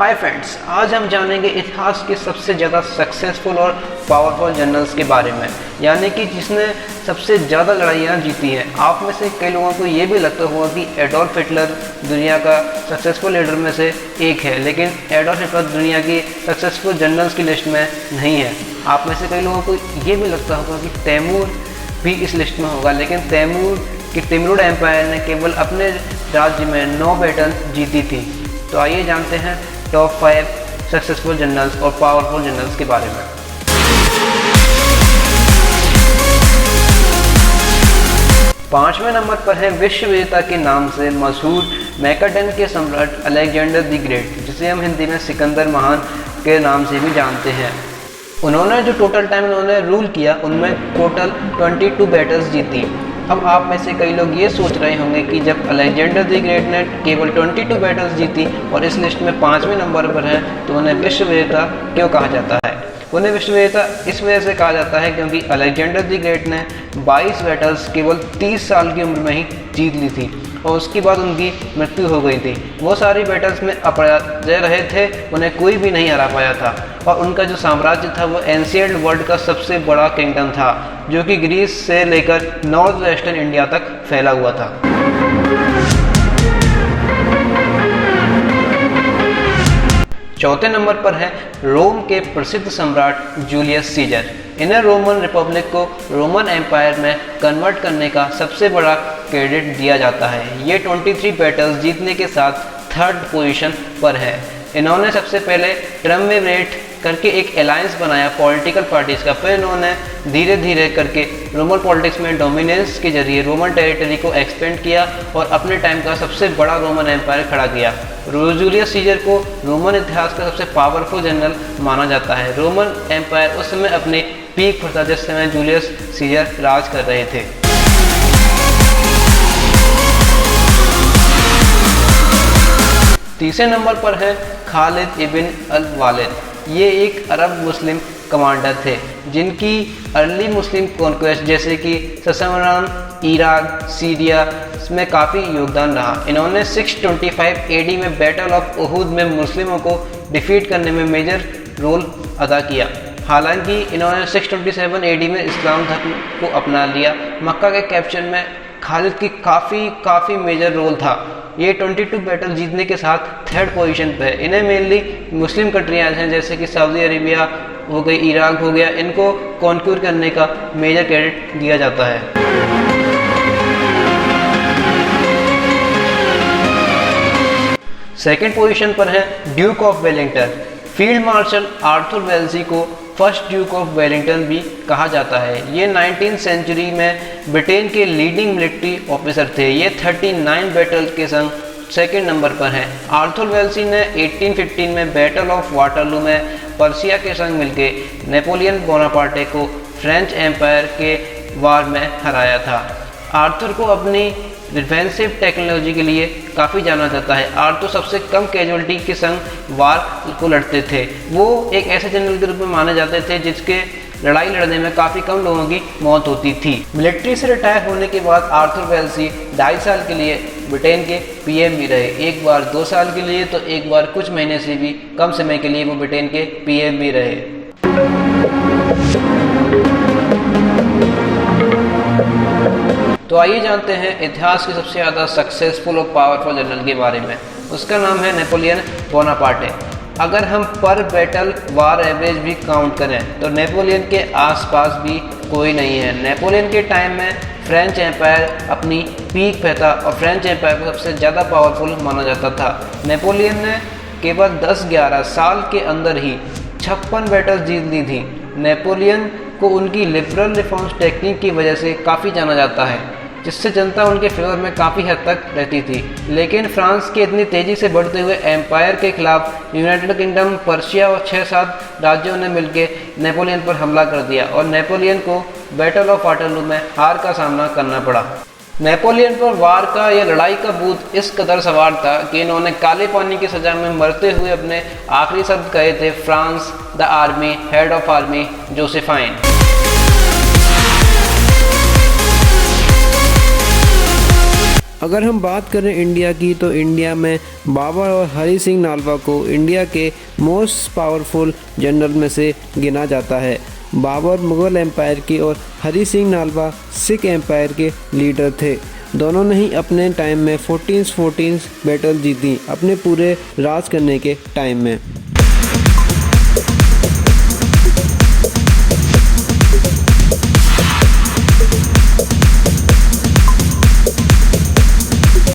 Hi friends, आज हम जानेंगे इतिहास के सबसे ज़्यादा सक्सेसफुल और पावरफुल जनरल्स के बारे में, यानी कि जिसने सबसे ज़्यादा लड़ाइयाँ जीती हैं। आप में से कई लोगों को ये भी लगता होगा कि एडोल्फ हिटलर दुनिया का सक्सेसफुल लीडर में से एक है, लेकिन एडोल्फ हिटलर दुनिया की सक्सेसफुल जनरल्स की लिस्ट में नहीं है। आप में से कई लोगों को ये भी लगता होगा कि तैमूर भी इस लिस्ट में होगा, लेकिन तैमूर की तिमरुड एम्पायर ने केवल अपने राज्य में 9 बैटल जीती थी। तो आइए जानते हैं टॉप 5 सक्सेसफुल जनरल्स और पावरफुल जनरल्स के बारे में। पांचवें नंबर पर है विश्व विजेता के नाम से मशहूर मैकेडन के सम्राट अलेक्जेंडर द ग्रेट, जिसे हम हिंदी में सिकंदर महान के नाम से भी जानते हैं। उन्होंने जो टोटल टाइम उन्होंने रूल किया उनमें टोटल 22 बैटल्स जीती। अब आप में से कई लोग ये सोच रहे होंगे कि जब अलेक्जेंडर द ग्रेट ने केवल 22 बैटल्स जीती और इस लिस्ट में 5वें नंबर पर है तो उन्हें विश्व विजेता क्यों कहा जाता है। उन्हें विश्व विजेता इस वजह से कहा जाता है क्योंकि अलेक्जेंडर द ग्रेट ने 22 बैटल्स केवल 30 साल की उम्र में ही जीत ली थी और उसके बाद उनकी मृत्यु हो गई थी। वो सारी बैटल्स में अपराजय रहे थे, उन्हें कोई भी नहीं हरा पाया था और उनका जो साम्राज्य था वो एंशिएंट वर्ल्ड का सबसे बड़ा किंगडम था, जो कि ग्रीस से लेकर नॉर्थ वेस्टर्न इंडिया तक फैला हुआ था। चौथे नंबर पर है रोम के प्रसिद्ध सम्राट जूलियस सीजर। इन्हें रोमन रिपब्लिक को रोमन एम्पायर में कन्वर्ट करने का सबसे बड़ा क्रेडिट दिया जाता है। ये 23 बैटल्स जीतने के साथ 3rd पोजीशन पर है। इन्होंने सबसे पहले ट्रम्विरेट करके एक अलायंस बनाया पॉलिटिकल पार्टीज का, फिर इन्होंने धीरे धीरे करके रोमन पॉलिटिक्स में डोमिनेंस के जरिए रोमन टेरिटरी को एक्सपेंड किया और अपने टाइम का सबसे बड़ा रोमन एम्पायर खड़ा किया। जूलियस सीजर को रोमन इतिहास का सबसे पावरफुल जनरल माना जाता है। रोमन एम्पायर उस समय अपने पीक पर था जिस समय जूलियस सीजर राज कर रहे थे। तीसरे नंबर पर है खालिद इब्न अल वालिद। ये एक अरब मुस्लिम कमांडर थे जिनकी अर्ली मुस्लिम कॉन्क्वेस्ट जैसे कि ससमरान, इराक, सीरिया में काफ़ी योगदान रहा। इन्होंने 625 AD में बैटल ऑफ उहुद में मुस्लिमों को डिफीट करने में मेजर रोल अदा किया। हालांकि इन्होंने 627 AD में इस्लाम धर्म को अपना लिया। मक्का के कैप्चर में खालिद की काफ़ी मेजर रोल था। ये 22 बैटल जीतने के साथ 3rd पोजीशन पे है। इन्हें मेनली मुस्लिम कंट्रियाँ हैं जैसे कि सऊदी अरेबिया हो गई, इराक हो गया, इनको कॉन्क्यूर करने का मेजर क्रेडिट दिया जाता है। सेकंड पोजीशन पर है Duke of Wellington. Field marshal Arthur Wellesley को फर्स्ट ड्यूक ऑफ वेलिंगटन भी कहा जाता है। ये 19th सेंचुरी में ब्रिटेन के लीडिंग मिलिट्री ऑफिसर थे। ये 39 बैटल के संग 2nd नंबर पर हैं। आर्थर वेल्सी ने 1815 में बैटल ऑफ वाटरलू में पर्सिया के संग मिलकर नेपोलियन बोनापार्टे को फ्रेंच एम्पायर के वार में हराया था। आर्थर को अपनी डिफेंसिव टेक्नोलॉजी के लिए काफ़ी जाना जाता है। आर्थर सबसे कम कैजुअलिटी के संग वार को लड़ते थे। वो एक ऐसे जनरल के रूप में माने जाते थे जिसके लड़ाई लड़ने में काफ़ी कम लोगों की मौत होती थी। मिलिट्री से रिटायर होने के बाद आर्थर वेल्सी 2.5 साल के लिए ब्रिटेन के PM भी रहे। एक बार 2 साल के लिए तो एक बार कुछ महीने से भी कम समय के लिए वो ब्रिटेन के PM भी रहे। तो आइए जानते हैं इतिहास के सबसे ज़्यादा सक्सेसफुल और पावरफुल जनरल के बारे में। उसका नाम है नेपोलियन बोनापार्टे। अगर हम पर बैटल वार एवरेज भी काउंट करें तो नेपोलियन के आसपास भी कोई नहीं है। नेपोलियन के टाइम में फ्रेंच एम्पायर अपनी पीक पे था और फ्रेंच एम्पायर को सबसे ज़्यादा पावरफुल माना जाता था। नेपोलियन ने केवल 10-11 साल के अंदर ही 56 बैटल जीत ली थी। नेपोलियन को उनकी लिबरल रिफॉर्म्स टेक्निक की वजह से काफ़ी जाना जाता है, जिससे जनता उनके फेवर में काफ़ी हद तक रहती थी। लेकिन फ्रांस के इतनी तेज़ी से बढ़ते हुए एम्पायर के खिलाफ यूनाइटेड किंगडम, पर्शिया और 6-7 राज्यों ने मिलकर नेपोलियन पर हमला कर दिया और नेपोलियन को बैटल ऑफ वाटरलू में हार का सामना करना पड़ा। नेपोलियन पर वार का या लड़ाई का भूत इस कदर सवार था कि इन्होंने काले पानी की सजा में मरते हुए अपने आखिरी शब्द कहे थे, France the army, head of army Josephine. अगर हम बात करें इंडिया की, तो इंडिया में बाबर और हरी सिंह नालवा को इंडिया के मोस्ट पावरफुल जनरल में से गिना जाता है। बाबर मुग़ल एम्पायर के और हरी सिंह नालवा सिख एम्पायर के लीडर थे। दोनों ने ही अपने टाइम में 14 बैटल जीती अपने पूरे राज करने के टाइम में।